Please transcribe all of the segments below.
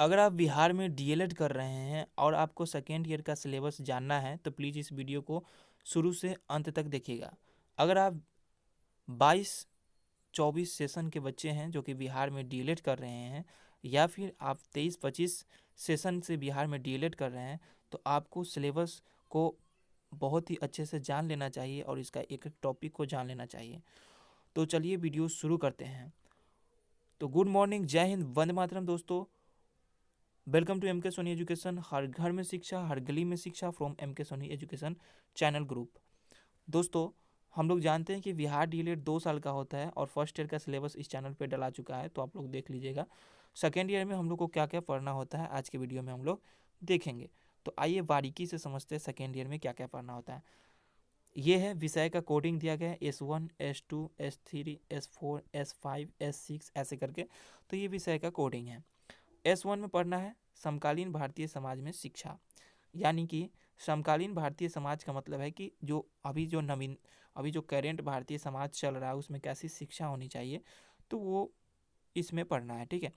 अगर आप बिहार में डीएलएड कर रहे हैं और आपको सेकेंड ईयर का सिलेबस जानना है तो प्लीज़ इस वीडियो को शुरू से अंत तक देखिएगा। अगर आप 22-24 सेशन के बच्चे हैं जो कि बिहार में डीएलएड कर रहे हैं, या फिर आप 23-25 सेशन से बिहार में डीएलएड कर रहे हैं, तो आपको सिलेबस को बहुत ही अच्छे से जान लेना चाहिए और इसका एक एक टॉपिक को जान लेना चाहिए। तो चलिए वीडियो शुरू करते हैं। तो गुड मॉर्निंग, जय हिंद, वंदे मातरम दोस्तों। Welcome to MK Soni education. हर घर में शिक्षा, हर गली में शिक्षा, from MK Soni education channel group. दोस्तों, हम लोग जानते हैं कि बिहार डीएलएड 2 साल का होता है और फर्स्ट ईयर का सिलेबस इस चैनल पे डला चुका है, तो आप लोग देख लीजिएगा। सेकेंड ईयर में हम लोग को क्या क्या पढ़ना होता है आज के वीडियो में हम लोग देखेंगे। तो आइए बारीकी से समझते हैं सेकेंड ईयर में क्या क्या पढ़ना होता है। ये है विषय का कोडिंग दिया गया है, S1, S2, S3, S4, S5, S6 ऐसे करके। तो ये विषय का कोडिंग है। S1 में पढ़ना है समकालीन भारतीय समाज में शिक्षा, यानी कि समकालीन भारतीय समाज का मतलब है कि जो अभी जो करेंट भारतीय समाज चल रहा है उसमें कैसी शिक्षा होनी चाहिए, तो वो इसमें पढ़ना है। ठीक है,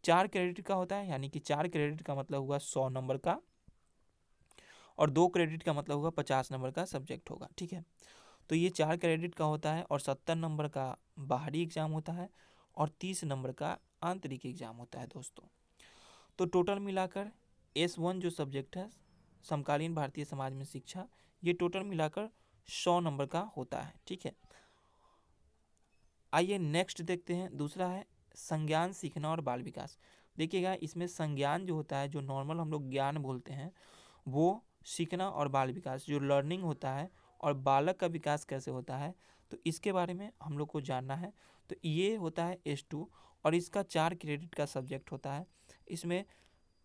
4 क्रेडिट का होता है, यानी कि 4 क्रेडिट का मतलब हुआ 100 नंबर का, और 2 क्रेडिट का मतलब हुआ 50 नंबर का सब्जेक्ट होगा। ठीक है, तो ये 4 क्रेडिट का होता है और 70 नंबर का बाहरी एग्जाम होता है और 30 नंबर का आंतरिक एग्जाम होता है दोस्तों। तो टोटल मिलाकर S1 जो सब्जेक्ट है समकालीन भारतीय समाज में शिक्षा, ये टोटल मिलाकर 100 नंबर का होता है। ठीक है, आइए नेक्स्ट देखते हैं। दूसरा है संज्ञान सीखना और बाल विकास। देखिएगा, इसमें संज्ञान जो होता है, जो नॉर्मल हम लोग ज्ञान बोलते हैं, वो सीखना और बाल विकास जो लर्निंग होता है, और बालक का विकास कैसे होता है, तो इसके बारे में हम लोग को जानना है। तो ये होता है S2 और इसका 4 क्रेडिट का सब्जेक्ट होता है। इसमें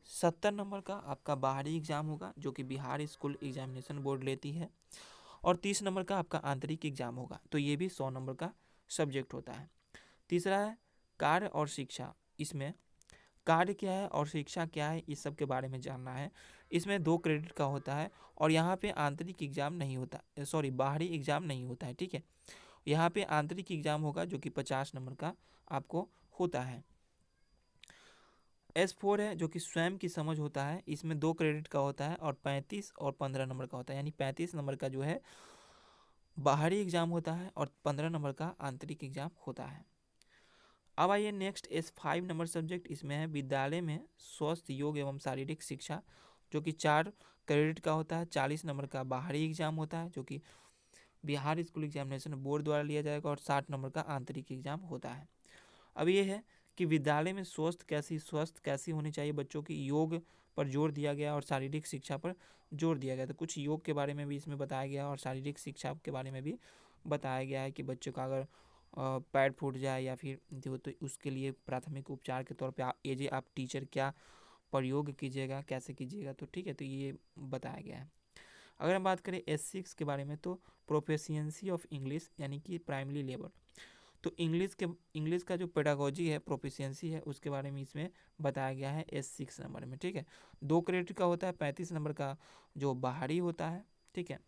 70 नंबर का आपका बाहरी एग्जाम होगा जो कि बिहार स्कूल एग्जामिनेशन बोर्ड लेती है, और 30 नंबर का आपका आंतरिक एग्जाम होगा। तो ये भी 100 नंबर का सब्जेक्ट होता है। तीसरा है कार्य और शिक्षा। इसमें कार्य क्या है और शिक्षा क्या है, इस सब के बारे में जानना है। इसमें 2 क्रेडिट का होता है और यहाँ पे आंतरिक एग्जाम नहीं होता, सॉरी बाहरी एग्जाम नहीं होता है। ठीक है, यहाँ पे आंतरिक एग्जाम होगा जो कि 50 नंबर का आपको होता है। S4 है जो कि स्वयं की समझ होता है, इसमें 2 क्रेडिट का होता है और 35 और 15 नंबर का होता है, यानी 35 नंबर का जो है बाहरी एग्जाम होता है और 15 नंबर का आंतरिक एग्जाम होता है। अब आइए नेक्स्ट S5 नंबर सब्जेक्ट। इसमें है विद्यालय में स्वस्थ योग एवं शारीरिक शिक्षा, जो कि 4 क्रेडिट का होता है। 40 नंबर का बाहरी एग्जाम होता है जो कि बिहार स्कूल एग्जामिनेशन बोर्ड द्वारा लिया जाएगा, और 60 नंबर का आंतरिक एग्जाम होता है। अब ये है कि विद्यालय में स्वस्थ कैसी होनी चाहिए बच्चों की, योग पर जोर दिया गया और शारीरिक शिक्षा पर जोर दिया गया। तो कुछ योग के बारे में भी इसमें बताया गया और शारीरिक शिक्षा के बारे में भी बताया गया है कि बच्चों का अगर पैर फूट जाए या फिर जो, तो उसके लिए प्राथमिक उपचार के तौर पे आप टीचर क्या प्रयोग कीजिएगा, कैसे कीजिएगा। तो ठीक है, तो ये बताया गया है। अगर हम बात करें S6 के बारे में, तो प्रोफिशिएंसी ऑफ इंग्लिश, यानी कि प्राइमरी लेवल। तो इंग्लिश का जो पेडागोजी है, प्रोफिशिएंसी है, उसके बारे में इसमें बताया गया है S6 नंबर में। ठीक है, 2 क्रेडिट का होता है, 35 नंबर का जो बाहरी होता है। ठीक है,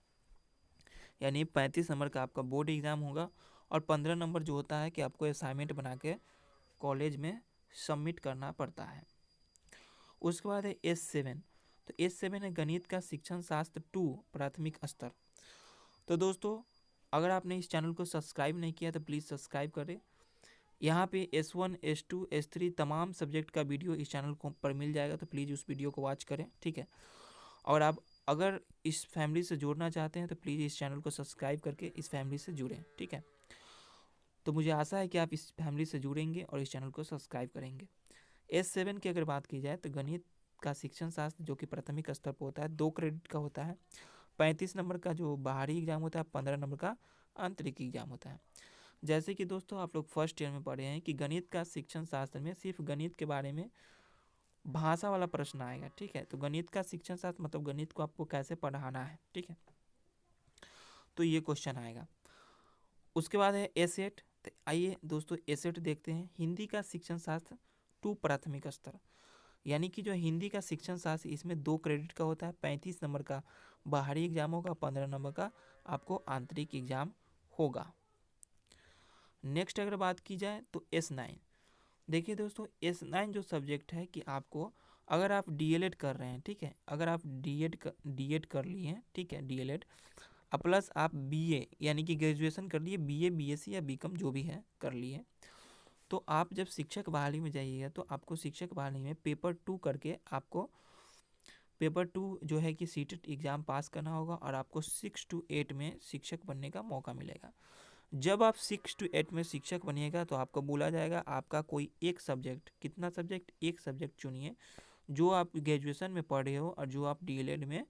यानी 35 नंबर का आपका बोर्ड एग्जाम होगा, और 15 नंबर जो होता है कि आपको असाइनमेंट बना के कॉलेज में सबमिट करना पड़ता है। उसके बाद है S7। तो S7 है गणित का शिक्षण शास्त्र 2 प्राथमिक स्तर। तो दोस्तों, अगर आपने इस चैनल को सब्सक्राइब नहीं किया तो प्लीज़ सब्सक्राइब करें। यहाँ पे S1, S2, S3 तमाम सब्जेक्ट का वीडियो इस चैनल को पर मिल जाएगा, तो प्लीज़ उस वीडियो को वॉच करें। ठीक है, और आप अगर इस फैमिली से जुड़ना चाहते हैं तो प्लीज़ इस चैनल को सब्सक्राइब करके इस फैमिली से जुड़ें। ठीक है, तो मुझे आशा है कि आप इस फैमिली से जुड़ेंगे और इस चैनल को सब्सक्राइब करेंगे। S7 की अगर बात की जाए तो गणित का शिक्षण शास्त्र जो कि प्राथमिक स्तर पर होता है, 2 क्रेडिट का होता है। 35 नंबर का जो बाहरी एग्जाम होता है, 15 नंबर का आंतरिक एग्जाम होता है। जैसे कि दोस्तों आप लोग फर्स्ट ईयर में पढ़े हैं कि गणित का शिक्षण शास्त्र में सिर्फ गणित के बारे में भाषा वाला प्रश्न आएगा। ठीक है, तो गणित का शिक्षण शास्त्र मतलब गणित को आपको कैसे पढ़ाना है। ठीक है, तो ये क्वेश्चन आएगा। उसके बाद है एसेट। तो आइए दोस्तों एसेट देखते हैं। हिंदी का शिक्षण शास्त्र 2 प्राथमिक स्तर, यानी कि जो हिंदी का शिक्षण शास्त्र, इसमें 2 क्रेडिट का होता है। 35 नंबर का बाहरी एग्जाम होगा, 15 नंबर का आपको आंतरिक एग्जाम होगा। नेक्स्ट अगर बात की जाए तो S9। देखिए दोस्तों, S9 जो सब्जेक्ट है कि आपको अगर आप डीएलएड कर रहे हैं, ठीक है, अगर आप डीएड कर लिए हैं, ठीक है, डीएलएड प्लस आप बीए यानी कि ग्रेजुएशन कर लिए, बीए बीएससी या बीकॉम जो भी है कर लिए, तो आप जब शिक्षक बहाली में जाइएगा तो आपको शिक्षक बहाली में पेपर 2 करके आपको पेपर 2 जो है कि सीटेट एग्ज़ाम पास करना होगा और आपको 6 to 8 में शिक्षक बनने का मौका मिलेगा। जब आप 6 to 8 में शिक्षक बनिएगा तो आपको बोला जाएगा आपका कोई एक सब्जेक्ट, कितना सब्जेक्ट, एक सब्जेक्ट चुनिए जो आप ग्रेजुएशन में पढ़े हो और जो आप डीएलएड में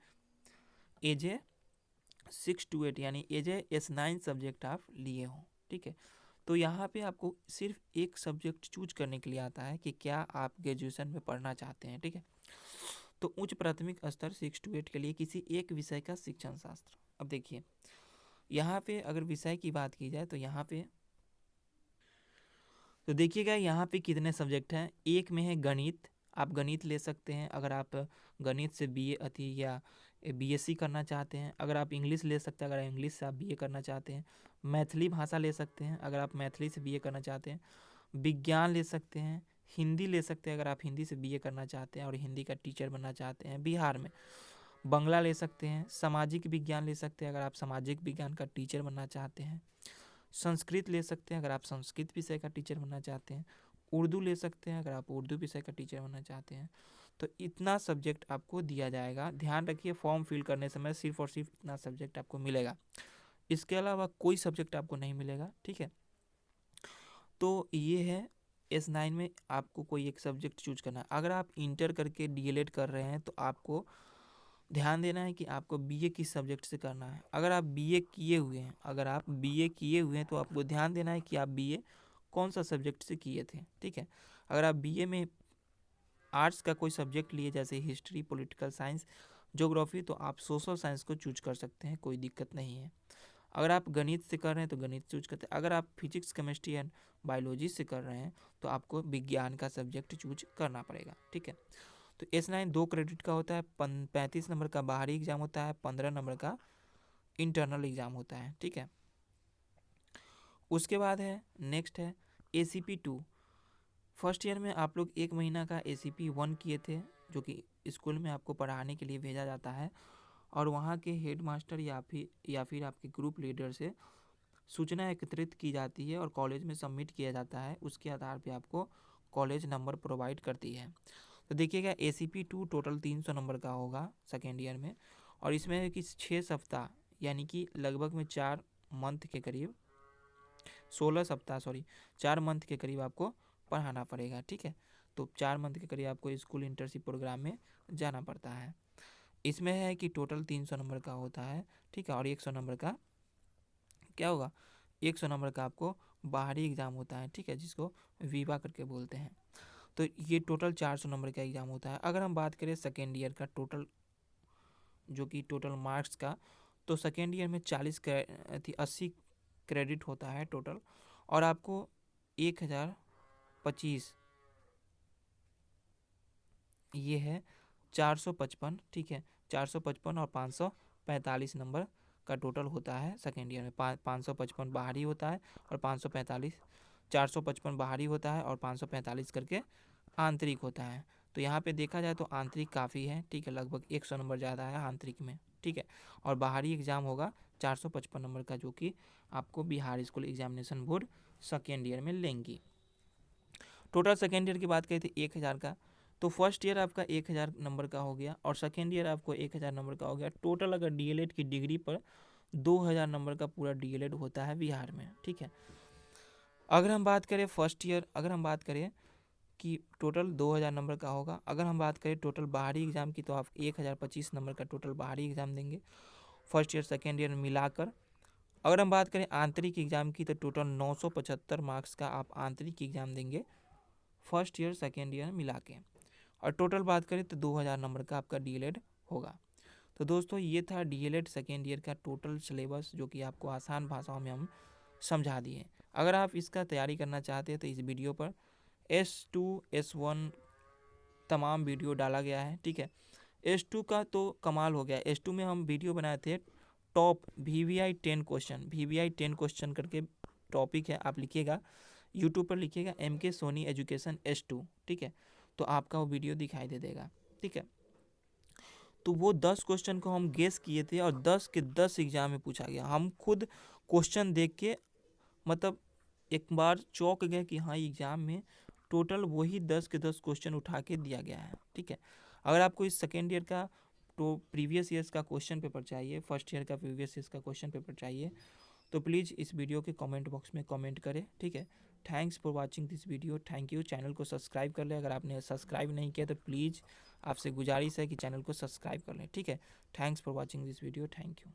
एज ए 6 to 8 यानी एज ए S9 सब्जेक्ट आप लिए हो, ठीक है। तो यहाँ पे आपको सिर्फ एक सब्जेक्ट चूज करने के लिए आता है कि क्या आप ग्रेजुएशन में पढ़ना चाहते हैं, ठीक है। तो उच्च प्राथमिक स्तर 6 to 8 के लिए किसी एक विषय का शिक्षण शास्त्र। अब देखिए यहाँ पे अगर विषय की बात की जाए तो यहाँ पे तो देखिएगा यहाँ पे कितने सब्जेक्ट हैं। एक में है गणित, आप गणित ले सकते हैं अगर आप गणित से बीए या बीएससी करना चाहते हैं। अगर आप इंग्लिश ले सकते हैं, अगर इंग्लिश से आप बीए करना चाहते हैं। मैथिली भाषा ले सकते हैं अगर आप मैथिली से बीए करना चाहते हैं। विज्ञान ले सकते हैं, हिंदी ले सकते हैं अगर आप हिंदी से बीए करना चाहते हैं और हिंदी का टीचर बनना चाहते हैं बिहार में। बंगला ले सकते हैं, सामाजिक विज्ञान ले सकते हैं अगर आप सामाजिक विज्ञान का टीचर बनना चाहते हैं। संस्कृत ले सकते हैं अगर आप संस्कृत विषय का टीचर बनना चाहते हैं। उर्दू ले सकते हैं अगर आप उर्दू विषय का टीचर बनना चाहते हैं। तो इतना सब्जेक्ट आपको दिया जाएगा। ध्यान रखिए फॉर्म फिल करने समय सिर्फ और सिर्फ इतना सब्जेक्ट आपको मिलेगा, इसके अलावा कोई सब्जेक्ट आपको नहीं मिलेगा, ठीक है। तो ये है S9 में आपको कोई एक सब्जेक्ट चूज करना है। अगर आप इंटर करके डीएलएड कर रहे हैं तो आपको ध्यान देना है कि आपको बीए किस सब्जेक्ट से करना है। अगर आप बीए किए हुए हैं, अगर आप बीए किए हुए हैं तो आपको ध्यान देना है कि आप बीए कौन सा सब्जेक्ट से किए थे, ठीक है। अगर आप बीए में आर्ट्स का कोई सब्जेक्ट लिए जैसे हिस्ट्री, पॉलिटिकल साइंस, ज्योग्राफी, तो आप सोशल साइंस को चूज कर सकते हैं, कोई दिक्कत नहीं है। अगर आप गणित से कर रहे हैं तो गणित चूज करते हैं। अगर आप फिजिक्स, केमिस्ट्री एंड बायोलॉजी से कर रहे हैं तो आपको विज्ञान का सब्जेक्ट चूज करना पड़ेगा, ठीक है। तो S9 2 क्रेडिट का होता है, 35 नंबर का बाहरी एग्जाम होता है, 15 नंबर का इंटरनल एग्जाम होता है, ठीक है। उसके बाद है नेक्स्ट है ACP 2। फर्स्ट ईयर में आप लोग 1 महीना का ACP 1 किए थे जो कि स्कूल में आपको पढ़ाने के लिए भेजा जाता है और वहाँ के हेड मास्टर या फिर आपके ग्रुप लीडर से सूचना एकत्रित की जाती है और कॉलेज में सबमिट किया जाता है। उसके आधार पे आपको कॉलेज नंबर प्रोवाइड करती है। तो देखिएगा ACP 2 टोटल 300 नंबर का होगा सेकेंड ईयर में और इसमें है कि 6 सप्ताह यानी कि लगभग में 4 मंथ के करीब 16 सप्ताह 4 मंथ के करीब आपको पढ़ाना पड़ेगा, ठीक है। तो 4 मंथ के करीब आपको स्कूल इंटर्नशिप प्रोग्राम में जाना पड़ता है। इसमें है कि टोटल 300 नंबर का होता है, ठीक है। और 100 नंबर का क्या होगा, 100 नंबर का आपको बाहरी एग्ज़ाम होता है, ठीक है, जिसको वीवा करके बोलते हैं। तो ये टोटल 400 नंबर का एग्ज़ाम होता है। अगर हम बात करें सेकेंड ईयर का टोटल जो कि टोटल मार्क्स का, तो सेकेंड ईयर में 80 क्रेडिट होता है टोटल और आपको 1025 ये है 455, ठीक है, 455 और 545 नंबर का टोटल होता है सेकेंड ईयर में। 555 बाहरी होता है और 455 बाहरी होता है और 545 करके आंतरिक होता है। तो यहाँ पे देखा जाए तो आंतरिक काफ़ी है, ठीक है, लगभग 100 नंबर ज़्यादा है आंतरिक में, ठीक है। और बाहरी एग्ज़ाम होगा 455 नंबर का जो कि आपको Bihar school examination board second year में लेंगी। टोटल सेकेंड ईयर की बात करें तो 1000 का, तो फर्स्ट ईयर आपका 1000 नंबर का हो गया और सेकेंड ईयर आपको 1000 नंबर का हो गया। टोटल अगर डीएलएड की डिग्री पर 2000 नंबर का पूरा डीएलएड होता है बिहार में, ठीक है। अगर हम बात करें फर्स्ट ईयर, अगर हम बात करें कि टोटल 2000 नंबर का होगा। अगर हम बात करें टोटल बाहरी एग्ज़ाम की तो आप 1025 नंबर का टोटल बाहरी एग्ज़ाम देंगे फर्स्ट ईयर सेकेंड ईयर मिलाकर। अगर हम बात करें आंतरिक एग्ज़ाम की तो टोटल 975 मार्क्स का आप आंतरिक एग्ज़ाम देंगे फर्स्ट ईयर सेकेंड ईयर मिला के। और टोटल बात करें तो 2000 नंबर का आपका डीएलएड होगा। तो दोस्तों ये था डीएलएड सेकेंड ईयर का टोटल सिलेबस जो कि आपको आसान भाषाओं में हम समझा दिए। अगर आप इसका तैयारी करना चाहते हैं तो इस वीडियो पर S2 S1 तमाम वीडियो डाला गया है, ठीक है। S2 का तो कमाल हो गया। S2 में हम वीडियो बनाए थे top VVI 10 question, VVI 10 question करके टॉपिक है, आप लिखिएगा यूट्यूब पर लिखिएगा MK सोनी एजुकेशन S2, ठीक है। तो आपका वो वीडियो दिखाई दे देगा, ठीक है। तो वो 10 क्वेश्चन को हम गेस किए थे और 10 के 10 एग्जाम में पूछा गया। हम खुद क्वेश्चन देख के मतलब एक बार चौंक गए कि हाँ एग्जाम में टोटल वही 10 के 10 क्वेश्चन उठा के दिया गया है, ठीक है। अगर आपको इस सेकेंड ईयर का तो प्रीवियस ईयर्स का क्वेश्चन पेपर चाहिए, फर्स्ट ईयर का प्रीवियस ईयर्स का क्वेश्चन पेपर चाहिए, तो प्लीज़ इस वीडियो के कमेंट बॉक्स में कमेंट करें, ठीक है। Thanks for watching this video, thank you. Channel को सब्सक्राइब कर लें, अगर आपने सब्सक्राइब नहीं किया तो प्लीज़ आपसे गुजारिश है कि चैनल को सब्सक्राइब कर लें, ठीक है। Thanks for watching this video, thank you.